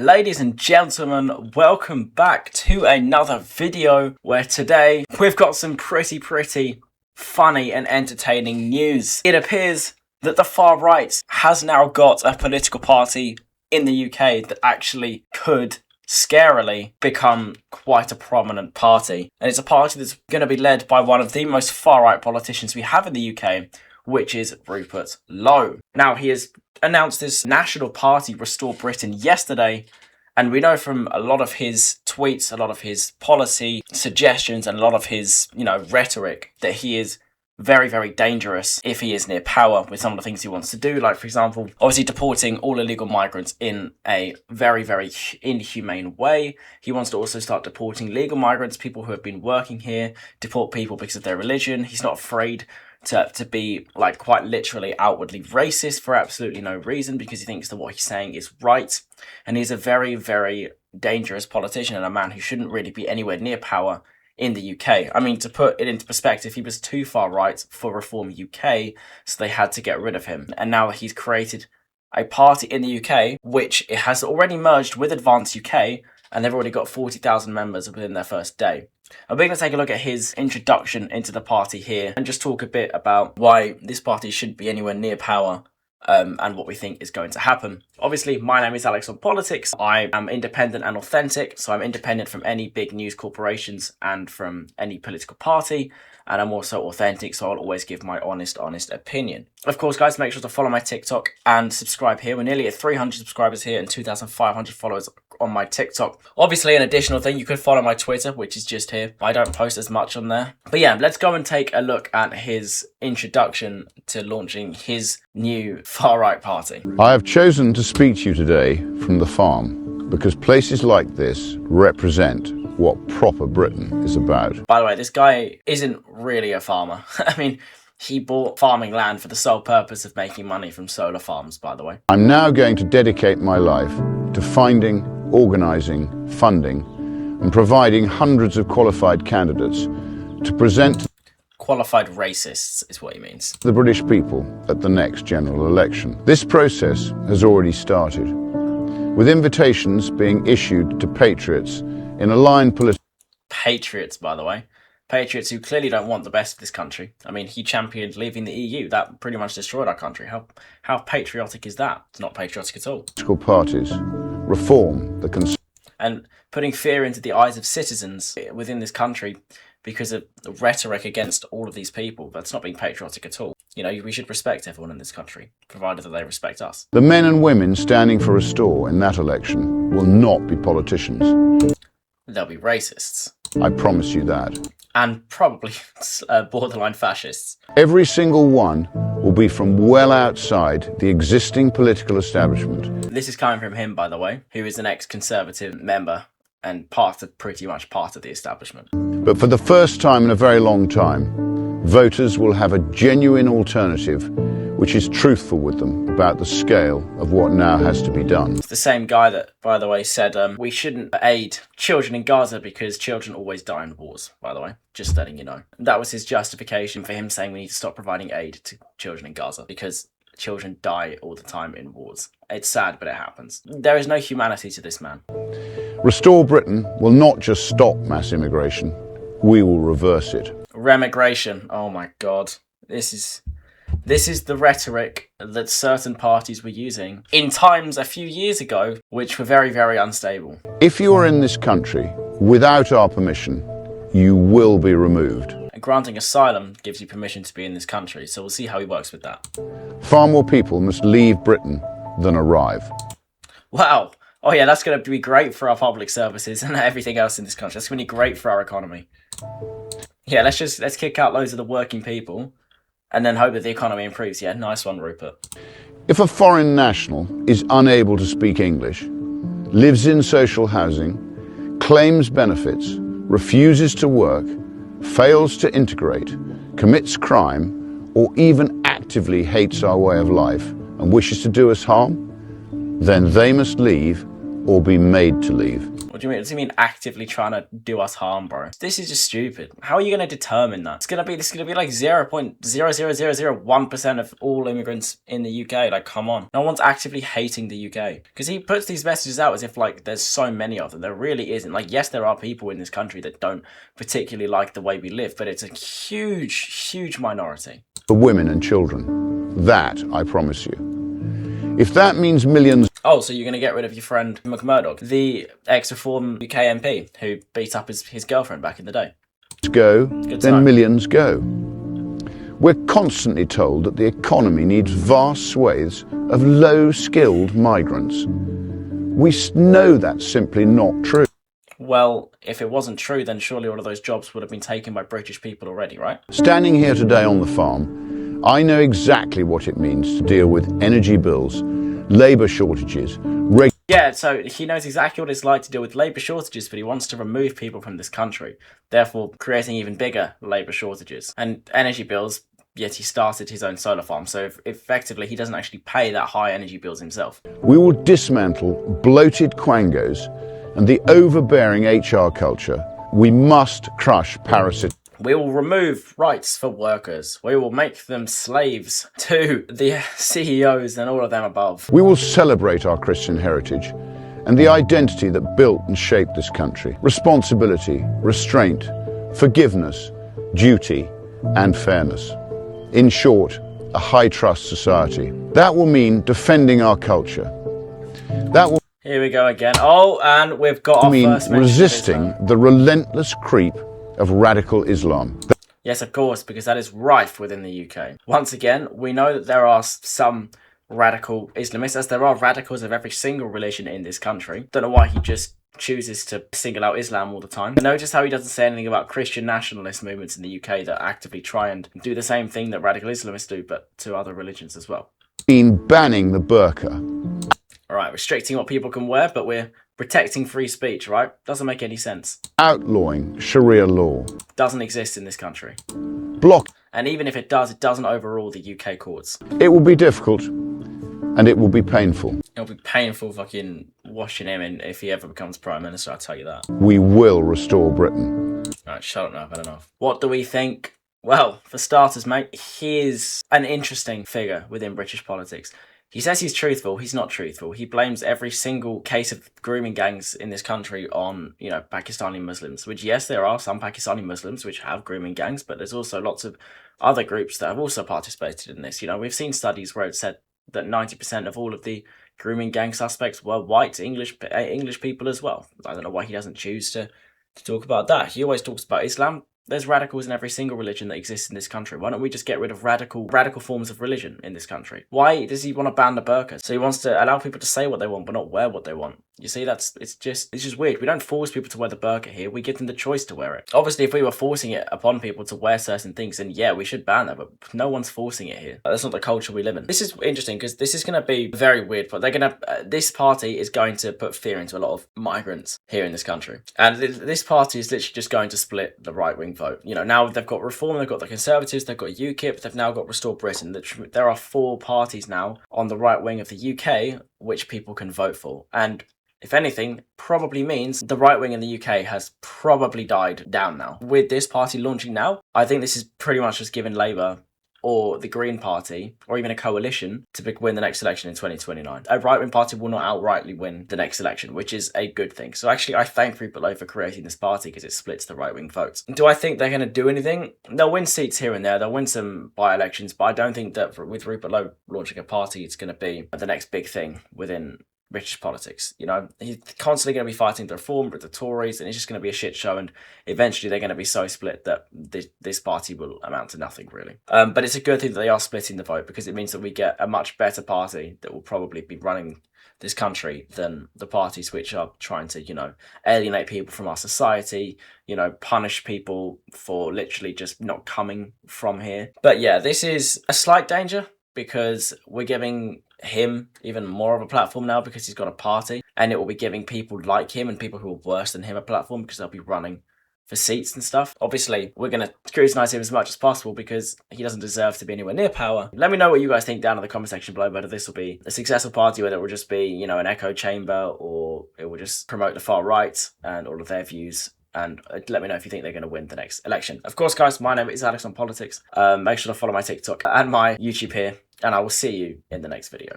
Ladies and gentlemen, welcome back to another video where today we've got some pretty funny and entertaining news. It appears that the far right has now got a political party in the UK that actually could scarily become quite a prominent party. And it's a party that's going to be led by one of the most far right politicians we have in the UK, which is Rupert Lowe. Now, he has announced this national party, Restore Britain, yesterday, and we know from a lot of his tweets, a lot of his policy suggestions, and a lot of his, rhetoric that he is very dangerous if he is near power with some of the things he wants to do. Like, for example, obviously deporting all illegal migrants in a very inhumane way. He wants to also start deporting legal migrants, people who have been working here, deport people because of their religion. He's not afraid to be, like, quite literally outwardly racist for absolutely no reason, because he thinks that what he's saying is right. And he's a very dangerous politician and a man who shouldn't really be anywhere near power in the UK. I mean, to put it into perspective, he was too far right for Reform UK, so they had to get rid of him. And now he's created a party in the UK, which it has already merged with Advance UK, and they've already got 40,000 members within their first day. And we're going to take a look at his introduction into the party here and just talk a bit about why this party shouldn't be anywhere near power and what we think is going to happen. Obviously, my name is Alex on Politics. I am independent and authentic, so I'm independent from any big news corporations and from any political party. And I'm also authentic, so I'll always give my honest opinion. Of course, guys, make sure to follow my TikTok and subscribe here. We're nearly at 300 subscribers here and 2,500 followers on my TikTok. Obviously, an additional thing, you could follow my Twitter, which is just here. I don't post as much on there. But yeah, let's go and take a look at his introduction to launching his new far-right party. I have chosen to speak to you today from the farm because places like this represent what proper Britain is about. By the way, this guy isn't really a farmer. I mean, he bought farming land for the sole purpose of making money from solar farms, by the way. I'm now going to dedicate my life to finding, organising, funding, and providing hundreds of qualified candidates to present qualified racists is what he means. The British people at the next general election. This process has already started, with invitations being issued to patriots in aligned political... Patriots, by the way. Patriots who clearly don't want the best of this country. I mean, he championed leaving the EU. That pretty much destroyed our country. How patriotic is that? It's not patriotic at all. Political parties reform the... And putting fear into the eyes of citizens within this country because of the rhetoric against all of these people. That's not being patriotic at all. We should respect everyone in this country, provided that they respect us. The men and women standing for Restore in that election will not be politicians. They'll be racists. I promise you that. And probably borderline fascists. Every single one will be from well outside the existing political establishment. This is coming from him, by the way, who is an ex-Conservative member and pretty much part of the establishment. But for the first time in a very long time, voters will have a genuine alternative which is truthful with them about the scale of what now has to be done. It's the same guy that, by the way, said we shouldn't aid children in Gaza because children always die in wars, by the way. Just letting you know. That was his justification for him saying we need to stop providing aid to children in Gaza because children die all the time in wars. It's sad, but it happens. There is no humanity to this man. Restore Britain will not just stop mass immigration, we will reverse it. Remigration. Oh my God. This is the rhetoric that certain parties were using in times a few years ago, which were very unstable. If you are in this country without our permission, you will be removed. And granting asylum gives you permission to be in this country, so we'll see how he works with that. Far more people must leave Britain than arrive. Wow. Oh yeah, that's going to be great for our public services and everything else in this country. That's going to be great for our economy. Yeah, let's kick out loads of the working people and then hope that the economy improves. Yeah, nice one, Rupert. If a foreign national is unable to speak English, lives in social housing, claims benefits, refuses to work, fails to integrate, commits crime, or even actively hates our way of life and wishes to do us harm, then they must leave or be made to leave. What do you mean? What does he mean actively trying to do us harm, bro? This is just stupid. How are you going to determine that? This is gonna be like 0.00001% of all immigrants in the UK. Like, come on. No one's actively hating the UK. Because he puts these messages out as if like there's so many of them. There really isn't. Like, yes, there are people in this country that don't particularly like the way we live, but it's a huge minority. For women and children. That, I promise you. If that means millions... Oh, so you're going to get rid of your friend McMurdoch, the ex-Reform UK MP who beat up his girlfriend back in the day. Go, then millions go. We're constantly told that the economy needs vast swathes of low-skilled migrants. We know that's simply not true. Well, if it wasn't true, then surely all of those jobs would have been taken by British people already, right? Standing here today on the farm, I know exactly what it means to deal with energy bills, labour shortages, yeah, so he knows exactly what it's like to deal with labour shortages, but he wants to remove people from this country, therefore creating even bigger labour shortages. And energy bills, yet he started his own solar farm, so effectively he doesn't actually pay that high energy bills himself. We will dismantle bloated quangos and the overbearing HR culture. We must crush parasites. We will remove rights for workers. We will make them slaves to the CEOs and all of them above. We will celebrate our Christian heritage and the identity that built and shaped this country. Responsibility, restraint, forgiveness, duty, and fairness. In short, a high-trust society. That will mean defending our culture. That will Here we go again. Oh, and we've got our first mention resisting the relentless creep of radical Islam. Yes, of course, because that is rife within the UK. Once again, we know that there are some radical Islamists, as there are radicals of every single religion in this country. Don't know why he just chooses to single out Islam all the time. Notice how he doesn't say anything about Christian nationalist movements in the UK that actively try and do the same thing that radical Islamists do, but to other religions as well. Banning the burqa. Alright, restricting what people can wear, but we're protecting free speech, right? Doesn't make any sense. Outlawing Sharia law. Doesn't exist in this country. Block. And even if it does, it doesn't overrule the UK courts. It will be difficult and it will be painful. It'll be painful fucking washing him in if he ever becomes Prime Minister, I'll tell you that. We will restore Britain. Right, shut up now, I've had enough. What do we think? Well, for starters, mate, he is an interesting figure within British politics. He says he's truthful. He's not truthful. He blames every single case of grooming gangs in this country on, you know, Pakistani Muslims, which, yes, there are some Pakistani Muslims which have grooming gangs, but there's also lots of other groups that have also participated in this. You know, we've seen studies where it said that 90% of all of the grooming gang suspects were white English people as well. I don't know why he doesn't choose to talk about that. He always talks about Islam. There's radicals in every single religion that exists in this country. Why don't we just get rid of radical forms of religion in this country? Why does he want to ban the burqa? So he wants to allow people to say what they want, but not wear what they want. You see, it's just weird. We don't force people to wear the burqa here. We give them the choice to wear it. Obviously, if we were forcing it upon people to wear certain things, then yeah, we should ban that, but no one's forcing it here. That's not the culture we live in. This is interesting because this is going to be very weird, but this party is going to put fear into a lot of migrants here in this country. And this party is literally just going to split the right-wing vote. You know, now they've got Reform, they've got the Conservatives, they've got UKIP, they've now got Restore Britain. There are 4 parties now on the right wing of the UK which people can vote for. And if anything, probably means the right wing in the UK has probably died down now. With this party launching now, I think this is pretty much just giving Labour or the Green Party, or even a coalition, to win the next election in 2029. A right-wing party will not outrightly win the next election, which is a good thing. So actually, I thank Rupert Lowe for creating this party because it splits the right-wing votes. Do I think they're going to do anything? They'll win seats here and there. They'll win some by-elections, but I don't think that with Rupert Lowe launching a party, it's going to be the next big thing within British politics. You know, he's constantly going to be fighting the Reform with the Tories, and it's just going to be a shit show, and eventually they're going to be so split that this party will amount to nothing, really. But it's a good thing that they are splitting the vote, because it means that we get a much better party that will probably be running this country than the parties which are trying to, you know, alienate people from our society, you know, punish people for literally just not coming from here. But yeah, this is a slight danger, because we're giving him even more of a platform now because he's got a party, and it will be giving people like him and people who are worse than him a platform because they'll be running for seats and stuff. Obviously, we're going to scrutinize him as much as possible because he doesn't deserve to be anywhere near power. Let me know what you guys think down in the comment section below, whether this will be a successful party, whether it will just be, you know, an echo chamber, or it will just promote the far right and all of their views. And let me know if you think they're going to win the next election. Of course, guys, my name is Alex on Politics. Make sure to follow my TikTok and my YouTube here, and I will see you in the next video.